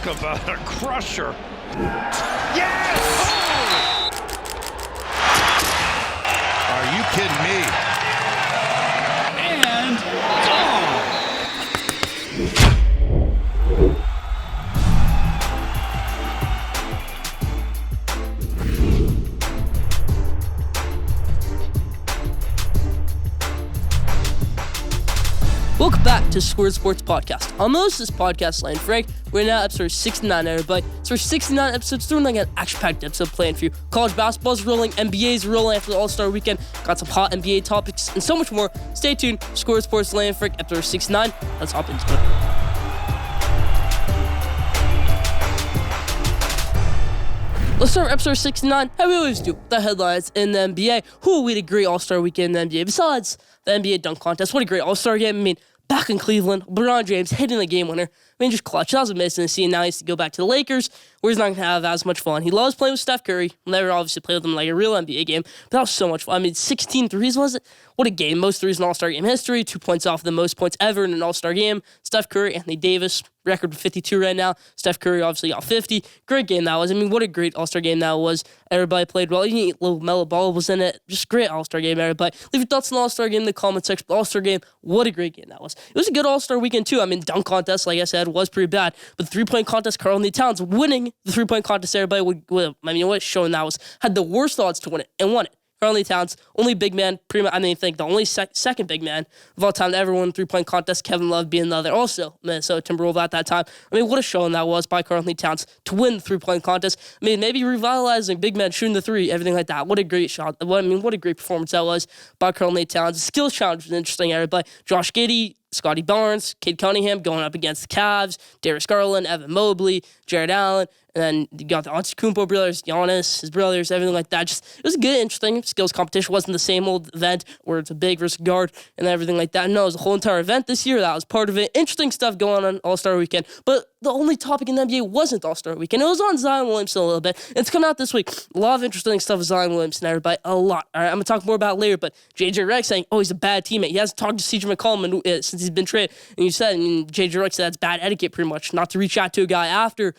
Talk about a crusher. Yes! Oh! Are you kidding me? And gone! Welcome back to Schoolyard Sports Podcast. I'm the host of this podcast, Lane Frank. We're now episode 69, everybody. So for 69 episodes, doing like an action-packed episode planned for you. College basketball's rolling, NBA's rolling after the All-Star weekend. Got some hot NBA topics and so much more. Stay tuned. Schoolyard Sports, Lane Frank, episode 69. Let's hop into it. Let's start with episode 69, how we always do, the headlines in the NBA. We had a great All-Star weekend in the NBA. Besides the NBA dunk contest, what a great All-Star game. I mean, back in Cleveland, LeBron James hitting the game winner. I mean, just clutch. That was amazing to see. Now he has to go back to the Lakers, where he's not going to have as much fun. He loves playing with Steph Curry. Never obviously played with him like a real NBA game, but that was so much fun. I mean, 16 threes, was it? What a game. Most threes in All-Star game history. 2 points off the most points ever in an All-Star game. Steph Curry, Anthony Davis, record with 52 right now. Steph Curry obviously got 50. Great game that was. I mean, what a great All-Star game that was. Everybody played well. Even little Melo Ball was in it. Just great All-Star game, everybody. Leave your thoughts on the All-Star game in the comment section. All-Star game, what a great game that was. It was a good All-Star weekend, too. I mean, dunk contest, like I said, was pretty bad. But the three-point contest, Karl-Anthony Towns winning the three-point contest, everybody would I mean, what showing that was, had the worst odds to win it, and won it. Karl-Anthony Towns, only big man, I think the only second big man of all time to ever win a three-point contest, Kevin Love being the other, also Minnesota Timberwolves at that time. I mean, what a showing that was by Karl-Anthony Towns to win the three-point contest. I mean, maybe revitalizing big men shooting the three, everything like that. What a great shot. What a great performance that was by Karl-Anthony Towns. The skills challenge was interesting, everybody. Josh Giddey, Scotty Barnes, Cade Cunningham going up against the Cavs, Darius Garland, Evan Mobley, Jared Allen, and then you got the Antetokounmpo brothers, Giannis, his brothers, everything like that. Just, it was a good, interesting skills competition. It wasn't the same old event where it's a big versus guard and everything like that. No, it was a whole entire event this year. That was part of it. Interesting stuff going on All-Star Weekend. But the only topic in the NBA wasn't All-Star Weekend. It was on Zion Williamson a little bit. It's coming out this week. A lot of interesting stuff with Zion Williamson, everybody. A lot. All right, I'm going to talk more about it later, but JJ Redick saying, he's a bad teammate. He hasn't talked to CJ McCollum since he's been traded. And JJ Redick said that's bad etiquette pretty much, not to reach out to a guy after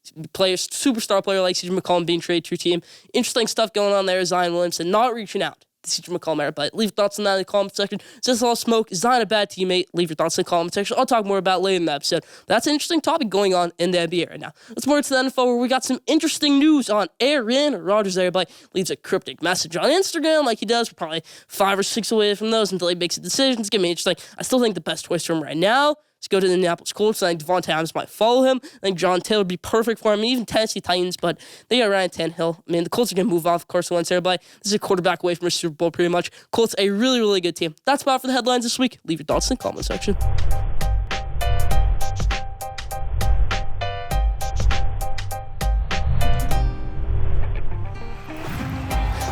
superstar player like CJ McCollum being traded to your team. Interesting stuff going on there. Zion Williamson not reaching out to CJ McCollum era, but leave your thoughts on that in the comment section. Is this all smoke? Is Zion a bad teammate? Leave your thoughts in the comment section. I'll talk more about it later in the episode. That's an interesting topic going on in the NBA right now. Let's move to the NFL, where we got some interesting news on Aaron Rodgers. Everybody leaves a cryptic message on Instagram like he does. We're probably 5 or 6 away from those until he makes a decision. It's going to be interesting. I still think the best choice for him right now is go to the Indianapolis Colts. I think Devontae Adams might follow him. I think John Taylor would be perfect for him. Even Tennessee Titans, but they got Ryan Tannehill. I mean, the Colts are going to move off Carson Wentz. Everybody, this is a quarterback away from a Super Bowl pretty much. Colts, a really, really good team. That's about it for the headlines this week. Leave your thoughts in the comment section.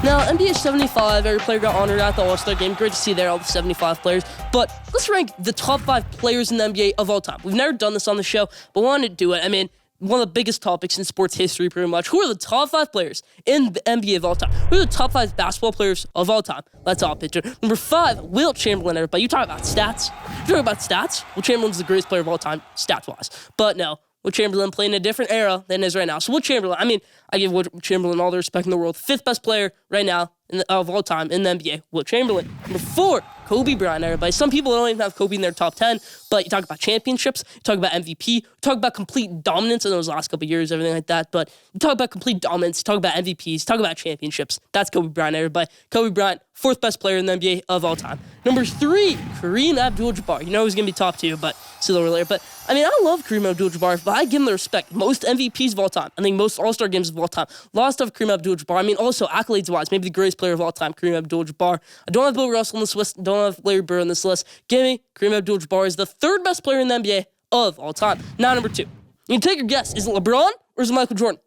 Now, NBA 75, every player got honored at the All-Star game. Great to see there, all the 75 players. But let's rank the top 5 players in the NBA of all time. We've never done this on the show, but wanted to do it. I mean, one of the biggest topics in sports history, pretty much. Who are the top 5 players in the NBA of all time? Who are the top 5 basketball players of all time? Let's all picture. Number 5, Wilt Chamberlain, everybody. You talk about stats. Wilt Chamberlain's the greatest player of all time, stats-wise. But no, Wilt Chamberlain playing in a different era than is right now. So Wilt Chamberlain, I mean, I give Wilt Chamberlain all the respect in the world. 5th best player right now of all time in the NBA, Wilt Chamberlain. Number 4, Kobe Bryant, everybody. Some people don't even have Kobe in their top 10, but you talk about championships, you talk about MVP, you talk about complete dominance in those last couple of years, everything like that, but you talk about complete dominance, you talk about MVPs, you talk about championships. That's Kobe Bryant, everybody. Kobe Bryant, 4th best player in the NBA of all time. Number 3, Kareem Abdul-Jabbar. You know he's going to be top 2, but see a little later. But, I mean, I love Kareem Abdul-Jabbar, but I give him the respect. Most MVPs of all time. I think most All-Star games of all time. A lot of stuff Kareem Abdul-Jabbar. I mean, also, accolades-wise, maybe the greatest player of all time, Kareem Abdul-Jabbar. I don't have Bill Russell on this list. Don't have Larry Bird on this list. Give me Kareem Abdul-Jabbar is the 3rd best player in the NBA of all time. Now, number 2. You can take your guess. Is it LeBron or is it Michael Jordan?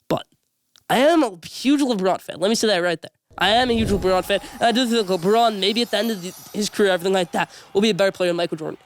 But I am a huge LeBron fan. Let me say that right there. I am a huge LeBron fan. And I do think LeBron, maybe at the end of his career, everything like that, will be a better player than Michael Jordan.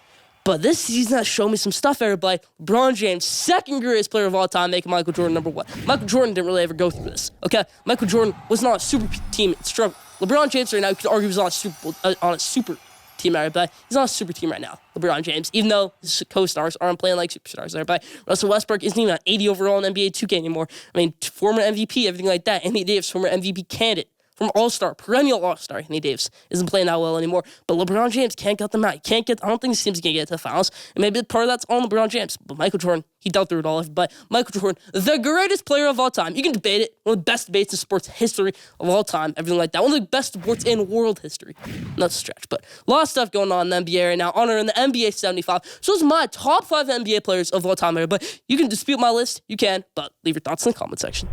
But this season has shown me some stuff, everybody. LeBron James, 2nd greatest player of all time, making Michael Jordan number 1. Michael Jordan didn't really ever go through this, okay? Michael Jordan was not a super team struggle. LeBron James right now, you could argue, was on a super team, everybody. He's not a super team right now, LeBron James, even though his co-stars aren't playing like superstars, everybody. Russell Westbrook isn't even an 80 overall in NBA 2K anymore. I mean, former MVP, everything like that. Anthony Davis, former MVP candidate. From All-Star, perennial All-Star, Anthony Davis isn't playing that well anymore. But LeBron James can't get them out. I don't think this team's going to get to the finals. And maybe part of that's on LeBron James. But Michael Jordan, he dealt through it all. But Michael Jordan, the greatest player of all time. You can debate it. One of the best debates in sports history of all time. Everything like that. One of the best sports in world history. Not a stretch. But a lot of stuff going on in the NBA right now. Honoring the NBA 75. So it's my top 5 NBA players of all time. But you can dispute my list. You can. But leave your thoughts in the comment section.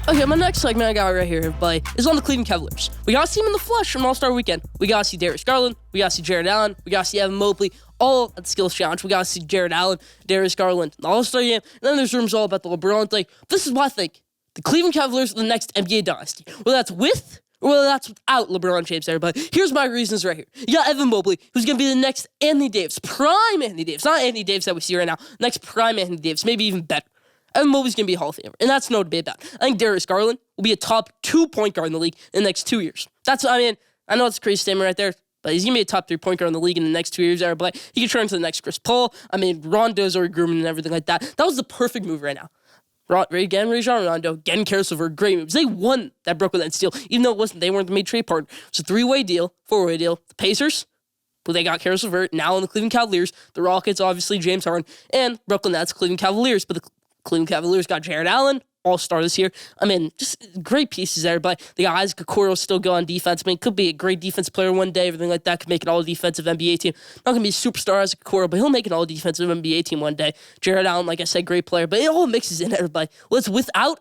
Okay, my next segment I got right here, everybody, is on the Cleveland Cavaliers. We got to see him in the flesh from All-Star Weekend. We got to see Darius Garland. We got to see Jared Allen. We got to see Evan Mobley, all at the Skills Challenge. We got to see Jared Allen, Darius Garland, the All-Star game. And then there's rumors all about the LeBron thing. This is what I think. The Cleveland Cavaliers are the next NBA Dynasty. Whether that's with or whether that's without LeBron James, everybody. Here's my reasons right here. You got Evan Mobley, who's going to be the next Anthony Davis. Prime Anthony Davis. Not Anthony Davis that we see right now. Next prime Anthony Davis. Maybe even better. Evan Mobley's going to be a Hall of Famer, and that's no debate about it. I think Darius Garland will be a top 2 point guard in the league in the next 2 years. I know it's a crazy statement right there, but he's going to be a top 3 point guard in the league in the next 2 years. But he could turn into the next Chris Paul. Rondo's already grooming and everything like that. That was the perfect move right now. Rajon Rondo, getting Caris LeVert, great moves. They won that Brooklyn Nets deal, even though they weren't the main trade partner. It's a 3-way deal, 4-way deal. The Pacers, who they got Caris LeVert, now in the Cleveland Cavaliers. The Rockets, obviously, James Harden, and Brooklyn Nets, Cleveland Cavaliers. But the Cleveland Cavaliers got Jared Allen, All-Star this year. Just great pieces there. But the guy Isaac Okoro still go on defense. Could be a great defense player one day, everything like that. Could make an all-defensive NBA team. Not going to be a superstar Isaac Okoro, but he'll make an all-defensive NBA team one day. Jared Allen, like I said, great player. But it all mixes in, everybody. Well, it's with or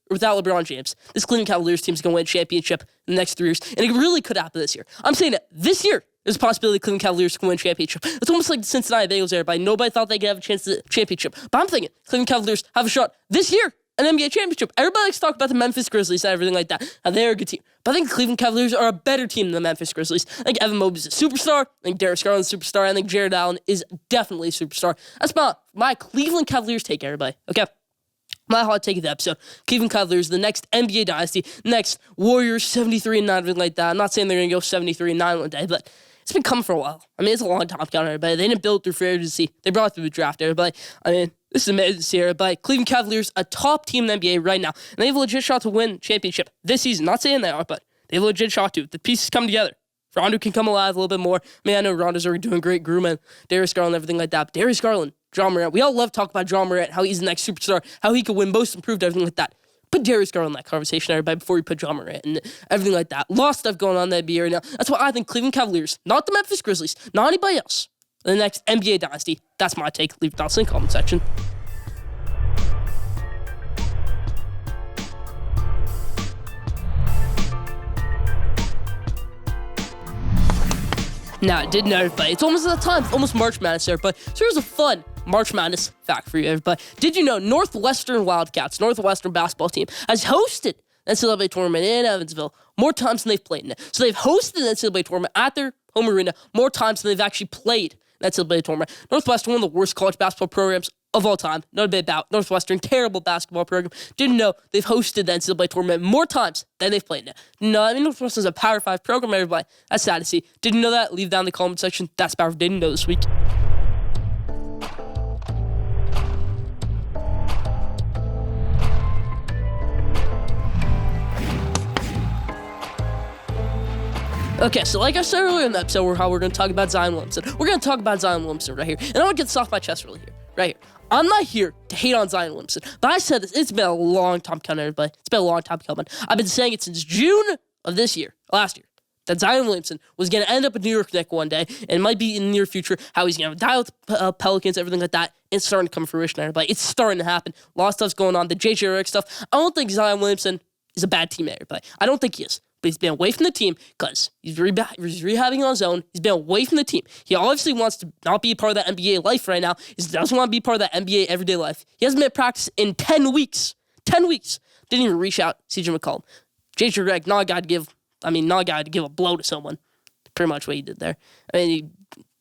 without LeBron James. This Cleveland Cavaliers team's going to win a championship in the next 3 years. And it really could happen this year. I'm saying that this year, there's a possibility the Cleveland Cavaliers can win a championship. It's almost like the Cincinnati Bengals, everybody. Nobody thought they could have a chance at the championship. But I'm thinking Cleveland Cavaliers have a shot this year at an NBA championship. Everybody likes to talk about the Memphis Grizzlies and everything like that. How they're a good team. But I think the Cleveland Cavaliers are a better team than the Memphis Grizzlies. I think Evan Mobley's a superstar. I think Darius Garland's a superstar. I think Jared Allen is definitely a superstar. That's my Cleveland Cavaliers take, everybody. Okay? My hot take of the episode. Cleveland Cavaliers, the next NBA Dynasty, next Warriors 73-9, everything like that. I'm not saying they're going to go 73-9 one day, but it's been coming for a while. It's a long time coming, everybody. They didn't build through free agency. They brought it through the draft, everybody. This is amazing to see, everybody. Cleveland Cavaliers, a top team in the NBA right now. And they have a legit shot to win championship this season. Not saying they are, but they have a legit shot to. The pieces come together. Rondo can come alive a little bit more. I know Rondo's already doing great grooming. Darius Garland, everything like that. But Darius Garland, John Morant. We all love talking about John Morant, how he's the next superstar, how he could win most improved, everything like that. Put Darius Garland in that conversation, everybody, before you put John Morant and everything like that. A lot of stuff going on in the NBA right now. That's why I think Cleveland Cavaliers, not the Memphis Grizzlies, not anybody else, the next NBA Dynasty. That's my take. Leave your thoughts in the comment section. Now, I didn't know, everybody. It's almost that time. It's almost March Madness, everybody. So here's a fun March Madness fact for you, everybody. Did you know Northwestern Wildcats, Northwestern basketball team, has hosted an NCAA tournament in Evansville more times than they've played in it. So they've hosted an NCAA tournament at their home arena more times than they've actually played an NCAA tournament. Northwestern, one of the worst college basketball programs of all time. No debate about Northwestern, terrible basketball program. Didn't know they've hosted the NCAA tournament more times than they've played in it. No, Northwestern's a Power 5 program, everybody. That's sad to see. Didn't know that? Leave down in the comment section. That's Power Didn't Know this week. Okay, so like I said earlier in the episode, we're going to talk about Zion Williamson. We're going to talk about Zion Williamson right here. And I want to get this off my chest right here. I'm not here to hate on Zion Williamson, but I said this. It's been a long time coming, everybody. It's been a long time coming. I've been saying it since June of last year, that Zion Williamson was going to end up a New York Knicks one day, and it might be in the near future, how he's going to die with Pelicans, everything like that. It's starting to come to fruition, everybody. It's starting to happen. A lot of stuff's going on. The J.J. Redick stuff. I don't think Zion Williamson is a bad teammate, everybody. I don't think he is. But he's been away from the team because he's rehabbing on his own. He's been away from the team. He obviously wants to not be a part of that NBA life right now. He doesn't want to be part of that NBA everyday life. He hasn't been at practice in 10 weeks. 10 weeks. Didn't even reach out. CJ McCollum. J.J. Redick, not a guy to give a blow to someone. Pretty much what he did there. He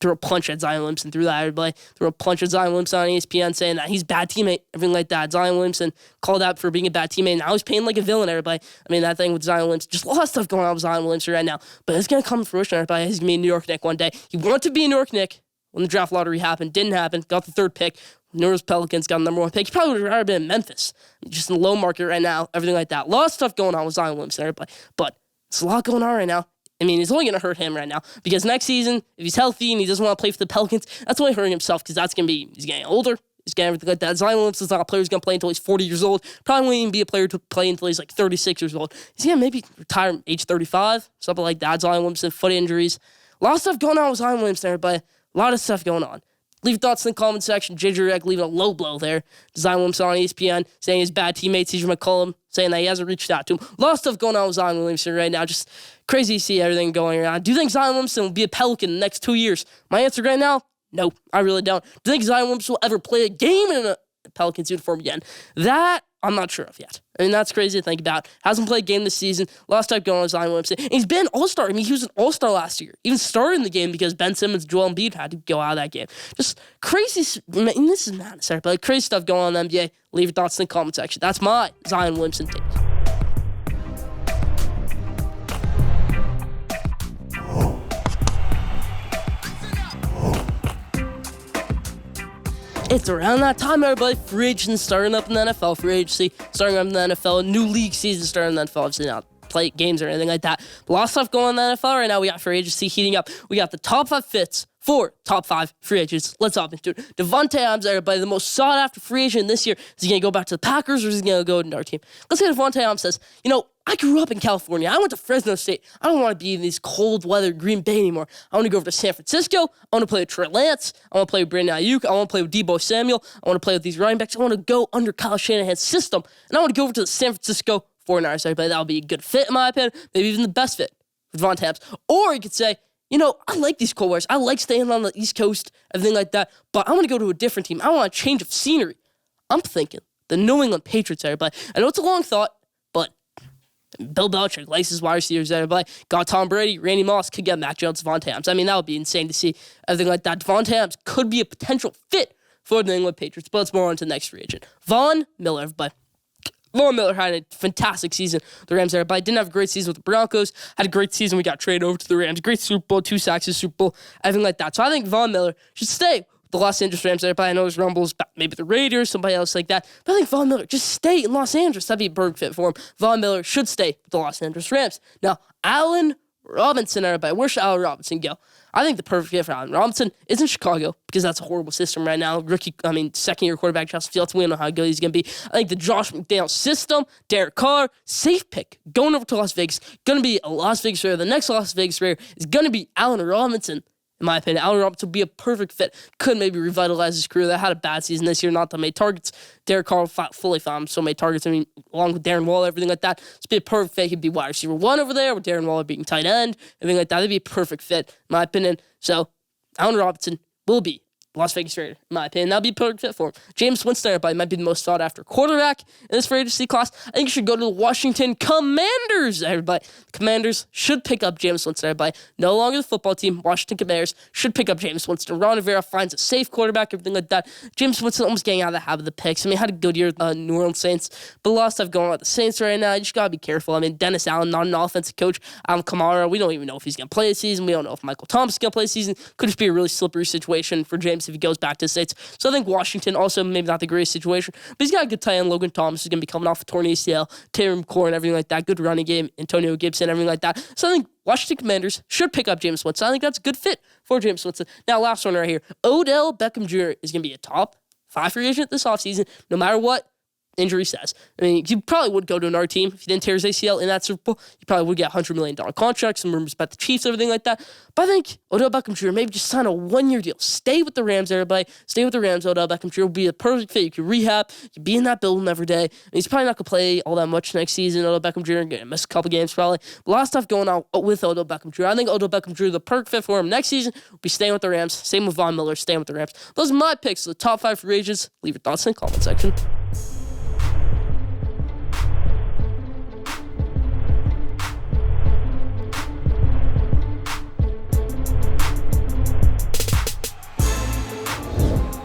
threw a punch at Zion Williamson through that. Everybody threw a punch at Zion Williamson on ESPN saying that he's a bad teammate, everything like that. Zion Williamson called out for being a bad teammate. Now he's paying like a villain, everybody. I mean, that thing with Zion Williamson, just a lot of stuff going on with Zion Williamson right now. But it's going to come to fruition, everybody. He's going to be a New York Knick one day. He wanted to be a New York Knick when the draft lottery happened. Didn't happen. Got the 3rd pick. New Orleans Pelicans got the number 1 pick. He probably would have rather been in Memphis. Just in the low market right now, everything like that. A lot of stuff going on with Zion Williamson, everybody. But there's a lot going on right now. I mean, it's only going to hurt him right now because next season, if he's healthy and he doesn't want to play for the Pelicans, that's only hurting himself because he's getting older. He's getting everything like that. Zion Williamson's not a player who's going to play until he's 40 years old. Probably won't even be a player to play until he's like 36 years old. He's going to maybe retire age 35, something like that. Zion Williamson, foot injuries. A lot of stuff going on with Zion Williamson, everybody. A lot of stuff going on. Leave your thoughts in the comment section. Ginger Egg leaving a low blow there. Zion Williamson on ESPN saying his bad teammate, CJ McCollum, saying that he hasn't reached out to him. A lot of stuff going on with Zion Williamson right now. Just crazy to see everything going around. Do you think Zion Williamson will be a Pelican in the next 2 years? My answer right now, no, I really don't. Do you think Zion Williamson will ever play a game in a Pelicans uniform again? That I'm not sure of yet. I mean, that's crazy to think about. Hasn't played a game this season. Last time going on with Zion Williamson. And he's been all-star. I mean, he was an all-star last year. Even started in the game because Ben Simmons, Joel Embiid had to go out of that game. Just crazy. I mean, this is madness, but crazy stuff going on in the NBA. Leave your thoughts in the comment section. That's my Zion Williamson take. It's around that time, everybody. Free agency starting up in the NFL. Free agency starting up in the NFL. New league season starting in the NFL. Obviously not play games or anything like that. But a lot of stuff going on in the NFL right now. We got free agency heating up. We got the top 5 fits for top 5 free agents. Let's hop into it. Devontae Adams, everybody, the most sought-after free agent this year. Is he going to go back to the Packers or is he going to go to our team? Let's say Devontae Adams says, I grew up in California. I went to Fresno State. I don't want to be in these cold weather Green Bay anymore. I want to go over to San Francisco. I want to play with Trey Lance. I want to play with Brandon Ayuk. I want to play with Deebo Samuel. I want to play with these running backs. I want to go under Kyle Shanahan's system. And I want to go over to the San Francisco 49ers. Everybody, that would be a good fit in my opinion. Maybe even the best fit for Devontae Adams. Or you could say, I like these cold weathers. I like staying on the East Coast, everything like that. But I want to go to a different team. I want a change of scenery. I'm thinking the New England Patriots, everybody. I know it's a long thought, but Bill Belichick likes his wide receivers, everybody. Got Tom Brady, Randy Moss, could get Mac Jones, Devontae Adams. I mean, that would be insane to see everything like that. Devontae Adams could be a potential fit for the New England Patriots, but let's move on to the next free agent. Von Miller, everybody. Von Miller had a fantastic season. The Rams, everybody, didn't have a great season with the Broncos. Had a great season. We got traded over to the Rams. Great Super Bowl, 2 sacks in Super Bowl, everything like that. So I think Von Miller should stay with the Los Angeles Rams. Everybody knows rumbles, maybe the Raiders, somebody else like that. But I think Von Miller just stay in Los Angeles. That'd be a perfect fit for him. Von Miller should stay with the Los Angeles Rams. Now, Allen Robinson, everybody. Where should Allen Robinson go? I think the perfect fit for Allen Robinson is in Chicago because that's a horrible system right now. Second-year quarterback Justin Fields. We don't know how good he's going to be. I think the Josh McDaniels system, Derek Carr, safe pick, going over to Las Vegas, going to be a Las Vegas Raider. The next Las Vegas Raider is going to be Allen Robinson. In my opinion, Allen Robinson would be a perfect fit. Could maybe revitalize his career. That had a bad season this year, not that many targets. Derek Carr fully found so many targets. I mean, along with Darren Waller, everything like that. It's be a perfect fit. He'd be wide receiver 1 over there with Darren Waller being tight end, everything like that. It'd be a perfect fit, in my opinion. So, Allen Robinson will be Las Vegas Raider, in my opinion. That'd be a perfect fit for him. James Winston, everybody, might be the most sought-after quarterback in this free agency class. I think you should go to the Washington Commanders, everybody. The Commanders should pick up James Winston, everybody. No longer the football team. Washington Commanders should pick up James Winston. Ron Rivera finds a safe quarterback, everything like that. James Winston almost getting out of the habit of the picks. I mean, had a good year with New Orleans Saints, but a lot of stuff going on with the Saints right now. You just got to be careful. I mean, Dennis Allen, not an offensive coach. Alvin Kamara, we don't even know if he's going to play this season. We don't know if Michael Thomas is going to play this season. Could just be a really slippery situation for James if he goes back to the States. So I think Washington also maybe not the greatest situation, but he's got a good tight end. Logan Thomas is going to be coming off a torn ACL, Taylor McCoy, everything like that. Good running game, Antonio Gibson, everything like that. So I think Washington Commanders should pick up James Winston. I think that's a good fit for James Winston. Now, last one right here. Odell Beckham Jr. is going to be a top 5 free agent this offseason, no matter what injury says. I mean, you probably would go to another team if you didn't tear his ACL in that Super Bowl. You probably would get $100 million contracts, some rumors about the Chiefs, everything like that. But I think Odell Beckham Jr. maybe just sign a 1-year deal. Stay with the Rams, everybody. Stay with the Rams. Odell Beckham Jr. will be a perfect fit. You can rehab. You can be in that building every day. And he's probably not going to play all that much next season. Odell Beckham Jr. going to miss a couple games probably. But a lot of stuff going on with Odell Beckham Jr. I think Odell Beckham Jr. the perfect fit for him next season will be staying with the Rams. Same with Von Miller, staying with the Rams. Those are my picks. The top 5 free agents. Leave your thoughts in the comment section.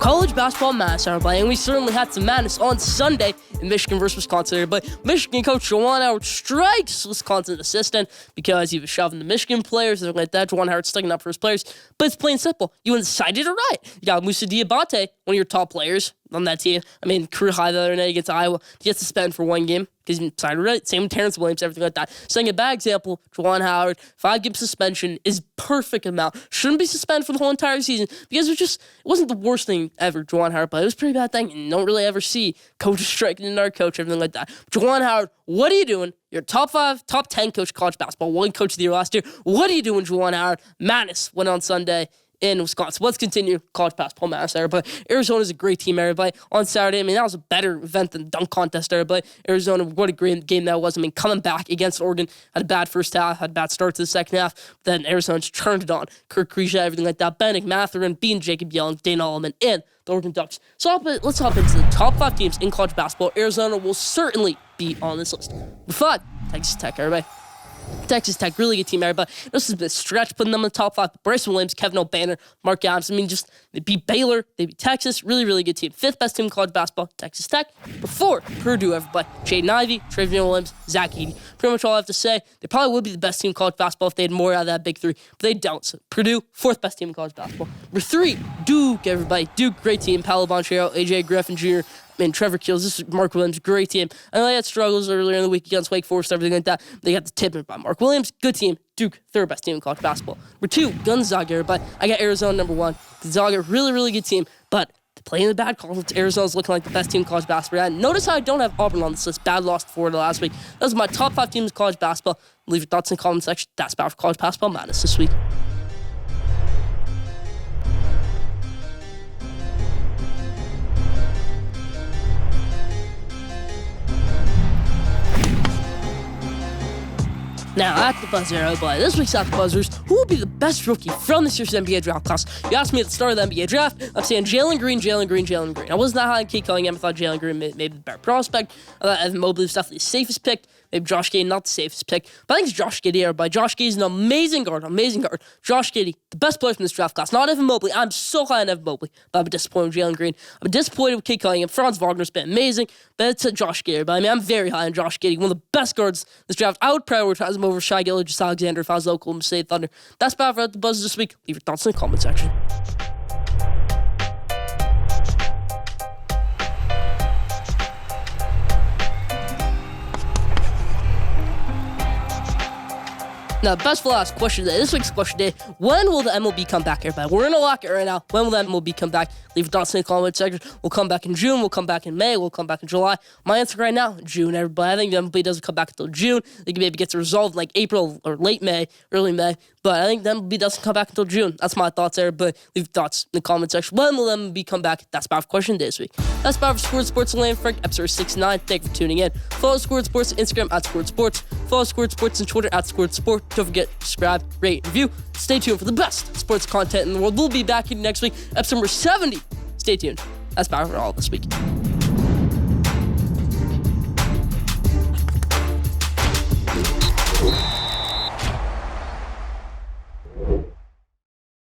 College basketball madness, everybody, and we certainly had some madness on Sunday in Michigan versus Wisconsin, everybody. Michigan coach Juwan Howard strikes Wisconsin assistant because he was shoving the Michigan players and like that. Juwan Howard sticking up for his players, but it's plain simple. You incited a riot. You got Moussa Diabate, one of your top players on that team. I mean, career high the other night against Iowa. He gets suspended for 1 game because he incited a riot. Same with Terrence Williams, everything like that. Setting a bad example, Juwan Howard, 5-game suspension is perfect amount. Shouldn't be suspended for the whole entire season because it wasn't the worst thing ever, Juwan Howard, but it was a pretty bad thing. And you don't really ever see coaches striking another coach, everything like that. Juwan Howard, what are you doing? You're top 5, top 10 coach of college basketball, one coach of the year last year. What are you doing, Juwan Howard? Madness went on Sunday in Wisconsin. Let's continue college basketball madness, everybody. Arizona's a great team, everybody. On Saturday, I mean, that was a better event than the dunk contest, everybody. Arizona, what a great game that was. I mean, coming back against Oregon, had a bad first half, had a bad start to the second half. Then Arizona just turned it on. Kirk Creasy, everything like that. Bennick Mathurin, beating Jacob Young, Dana Allman, and the Oregon Ducks. So let's hop into the top 5 teams in college basketball. Arizona will certainly be on this list. Number 5, Texas Tech, everybody. Texas Tech, really good team, everybody. This is a stretch putting them in the top 5. Bryson Williams, Kevin O'Banner, Mark Adams. I mean, they beat Baylor, they beat Texas. Really, really good team. 5th best team in college basketball, Texas Tech. Before Purdue, everybody. Jaden Ivey, Travion Williams, Zach Edey. Pretty much all I have to say. They probably would be the best team in college basketball if they had more out of that big 3, but they don't. So Purdue, 4th best team in college basketball. Number 3, Duke, everybody. Duke, great team. Paolo Banchero, AJ Griffin Jr., and Trevor Keels. This is Mark Williams, great team. I know they had struggles earlier in the week against Wake Forest, everything like that. They got the tip by Mark Williams, good team. Duke, 3rd best team in college basketball. Number 2, Gonzaga, everybody. I got Arizona number 1. Gonzaga, really, really good team, but they play in the bad conference. Arizona's looking like the best team in college basketball. And notice how I don't have Auburn on this list. Bad loss to Florida last week. That was my top 5 teams in college basketball. Leave your thoughts in the comment section. That's about for college basketball madness this week. Now, at the buzzer, everybody, this week's At the Buzzers, who will be the best rookie from this year's NBA draft class? You asked me at the start of the NBA draft, I'm saying Jalen Green. I wasn't that high on Kate Cunningham. I thought Jalen Green may be the better prospect. I thought Evan Mobley was definitely the safest pick. Maybe Josh Giddey, not the safest pick. But I think it's Josh Giddey, everybody. Josh Giddey's an amazing guard. Josh Giddey, the best player from this draft class. Not Evan Mobley. I'm so high on Evan Mobley, but I'm disappointed with Jalen Green. I'm disappointed with Kate Cunningham. Franz Wagner's been amazing, but it's Josh Giddey. But I mean, I'm very high on Josh Giddey, one of the best guards in this draft. I would prioritize him over Shai Gilgeous-Alexander if I was Oklahoma State Thunder. That's about for the Buzz this week. Leave your thoughts in the comment section. Now, best for last question today. This week's question today: when will the MLB come back, everybody? We're in a lockout right now. When will the MLB come back? Leave your thoughts in the comment section. We'll come back in June. We'll come back in May. We'll come back in July. My answer right now, June, everybody. I think the MLB doesn't come back until June. I think maybe gets resolved like April or late May, early May. But I think the MLB doesn't come back until June. That's my thoughts there. But leave your thoughts in the comment section. When will the MLB come back? That's about for question this week. That's about for Schoolyard Sports and Frank, episode 69. Thank you for tuning in. Follow Schoolyard Sports on Instagram at Schoolyard Sports. Follow Schoolyard Sports on Twitter at Schoolyard Sport. Don't forget to subscribe, rate, review. Stay tuned for the best sports content in the world. We'll be back here next week, episode number 70. Stay tuned. That's about for all this week.